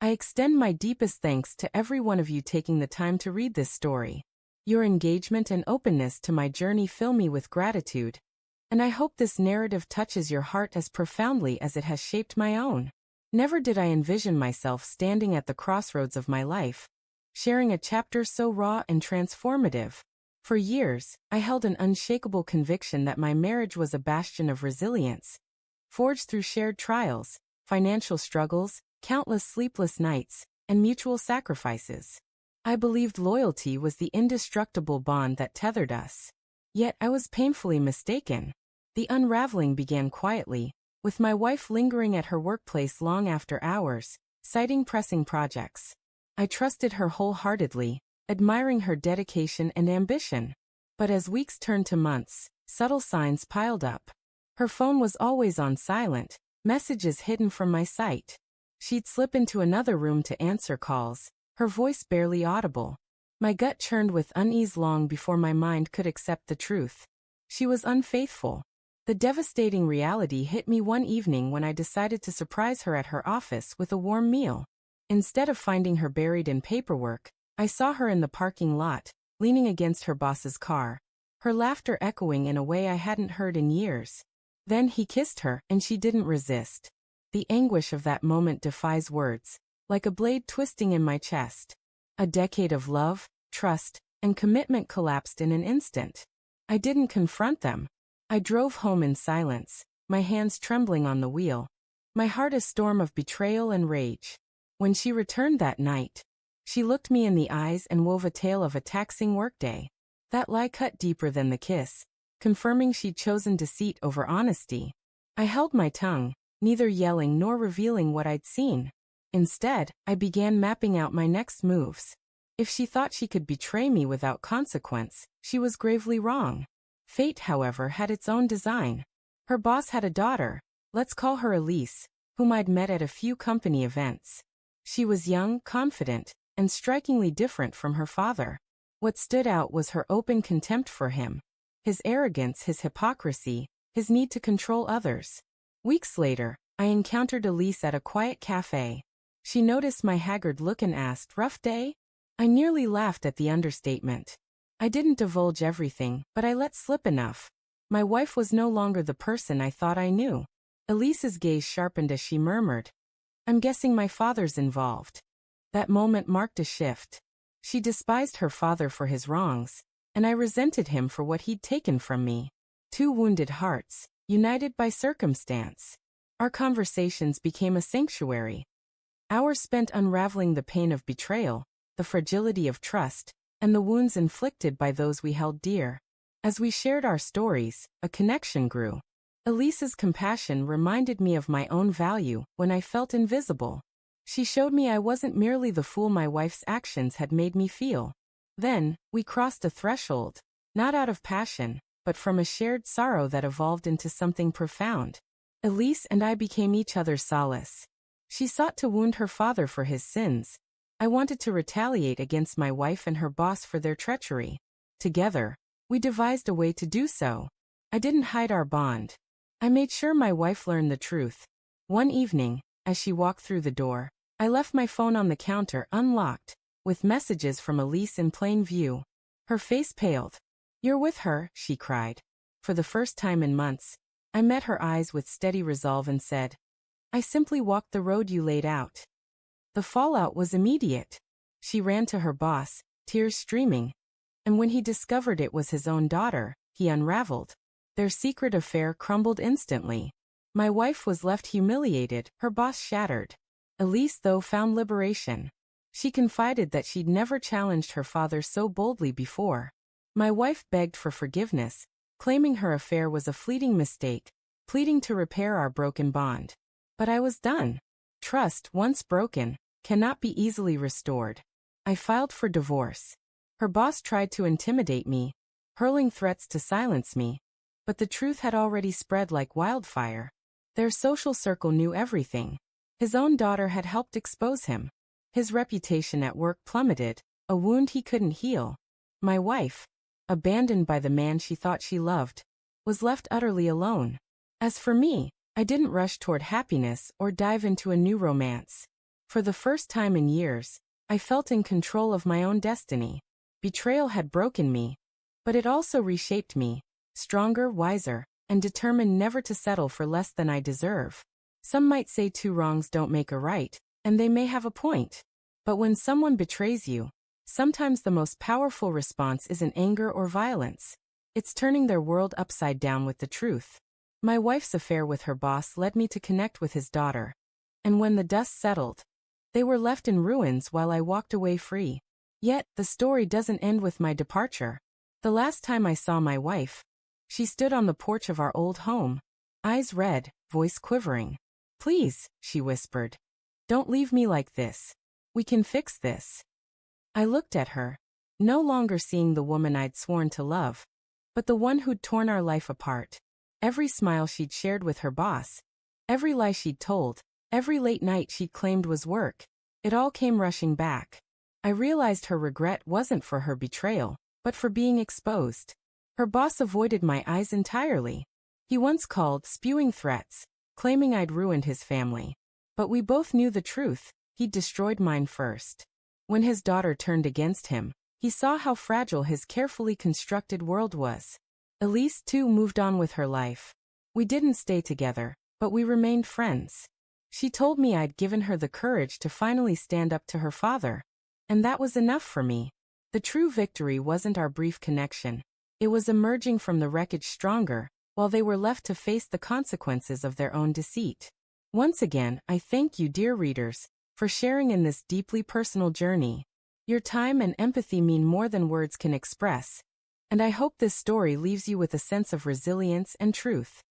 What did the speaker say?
I extend my deepest thanks to every one of you taking the time to read this story. Your engagement and openness to my journey fill me with gratitude, and I hope this narrative touches your heart as profoundly as it has shaped my own. Never did I envision myself standing at the crossroads of my life, sharing a chapter so raw and transformative. For years, I held an unshakable conviction that my marriage was a bastion of resilience, forged through shared trials, financial struggles, countless sleepless nights, and mutual sacrifices. I believed loyalty was the indestructible bond that tethered us. Yet I was painfully mistaken. The unraveling began quietly, with my wife lingering at her workplace long after hours, citing pressing projects. I trusted her wholeheartedly, admiring her dedication and ambition. But as weeks turned to months, subtle signs piled up. Her phone was always on silent, messages hidden from my sight. She'd slip into another room to answer calls, her voice barely audible. My gut churned with unease long before my mind could accept the truth. She was unfaithful. The devastating reality hit me one evening when I decided to surprise her at her office with a warm meal. Instead of finding her buried in paperwork, I saw her in the parking lot, leaning against her boss's car, her laughter echoing in a way I hadn't heard in years. Then he kissed her, and she didn't resist. The anguish of that moment defies words, like a blade twisting in my chest. A decade of love, trust, and commitment collapsed in an instant. I didn't confront them. I drove home in silence, my hands trembling on the wheel, my heart a storm of betrayal and rage. When she returned that night, she looked me in the eyes and wove a tale of a taxing workday. That lie cut deeper than the kiss, confirming she'd chosen deceit over honesty. I held my tongue, neither yelling nor revealing what I'd seen. Instead, I began mapping out my next moves. If she thought she could betray me without consequence, she was gravely wrong. Fate, however, had its own design. Her boss had a daughter, let's call her Elise, whom I'd met at a few company events. She was young, confident, and strikingly different from her father. What stood out was her open contempt for him, his arrogance, his hypocrisy, his need to control others. Weeks later, I encountered Elise at a quiet cafe. She noticed my haggard look and asked, "Rough day?" I nearly laughed at the understatement. I didn't divulge everything, but I let slip enough. My wife was no longer the person I thought I knew. Elise's gaze sharpened as she murmured, "I'm guessing my father's involved." That moment marked a shift. She despised her father for his wrongs, and I resented him for what he'd taken from me. Two wounded hearts, united by circumstance. Our conversations became a sanctuary. Hours spent unraveling the pain of betrayal, the fragility of trust, and the wounds inflicted by those we held dear. As we shared our stories, a connection grew. Elise's compassion reminded me of my own value when I felt invisible. She showed me I wasn't merely the fool my wife's actions had made me feel. Then, we crossed a threshold, not out of passion, but from a shared sorrow that evolved into something profound. Elise and I became each other's solace. She sought to wound her father for his sins. I wanted to retaliate against my wife and her boss for their treachery. Together, we devised a way to do so. I didn't hide our bond. I made sure my wife learned the truth. One evening, as she walked through the door, I left my phone on the counter unlocked, with messages from Elise in plain view. Her face paled. "You're with her," she cried. For the first time in months, I met her eyes with steady resolve and said, "I simply walked the road you laid out." The fallout was immediate. She ran to her boss, tears streaming. And when he discovered it was his own daughter, he unraveled. Their secret affair crumbled instantly. My wife was left humiliated, her boss shattered. Elise, though, found liberation. She confided that she'd never challenged her father so boldly before. My wife begged for forgiveness, claiming her affair was a fleeting mistake, pleading to repair our broken bond. But I was done. Trust, once broken, cannot be easily restored. I filed for divorce. Her boss tried to intimidate me, hurling threats to silence me, but the truth had already spread like wildfire. Their social circle knew everything. His own daughter had helped expose him. His reputation at work plummeted, a wound he couldn't heal. My wife, abandoned by the man she thought she loved, was left utterly alone. As for me, I didn't rush toward happiness or dive into a new romance. For the first time in years, I felt in control of my own destiny. Betrayal had broken me, but it also reshaped me, stronger, wiser, and determined never to settle for less than I deserve. Some might say two wrongs don't make a right, and they may have a point. But when someone betrays you, sometimes the most powerful response isn't anger or violence. It's turning their world upside down with the truth. My wife's affair with her boss led me to connect with his daughter. And when the dust settled, they were left in ruins while I walked away free. Yet, the story doesn't end with my departure. The last time I saw my wife, she stood on the porch of our old home, eyes red, voice quivering. "Please," she whispered. "Don't leave me like this. We can fix this." I looked at her, no longer seeing the woman I'd sworn to love, but the one who'd torn our life apart. Every smile she'd shared with her boss, every lie she'd told, every late night she'd claimed was work, it all came rushing back. I realized her regret wasn't for her betrayal, but for being exposed. Her boss avoided my eyes entirely. He once called, spewing threats, claiming I'd ruined his family. But we both knew the truth, he'd destroyed mine first. When his daughter turned against him, he saw how fragile his carefully constructed world was. Elise, too, moved on with her life. We didn't stay together, but we remained friends. She told me I'd given her the courage to finally stand up to her father. And that was enough for me. The true victory wasn't our brief connection. It was emerging from the wreckage stronger, while they were left to face the consequences of their own deceit. Once again, I thank you, dear readers, for sharing in this deeply personal journey. Your time and empathy mean more than words can express, and I hope this story leaves you with a sense of resilience and truth.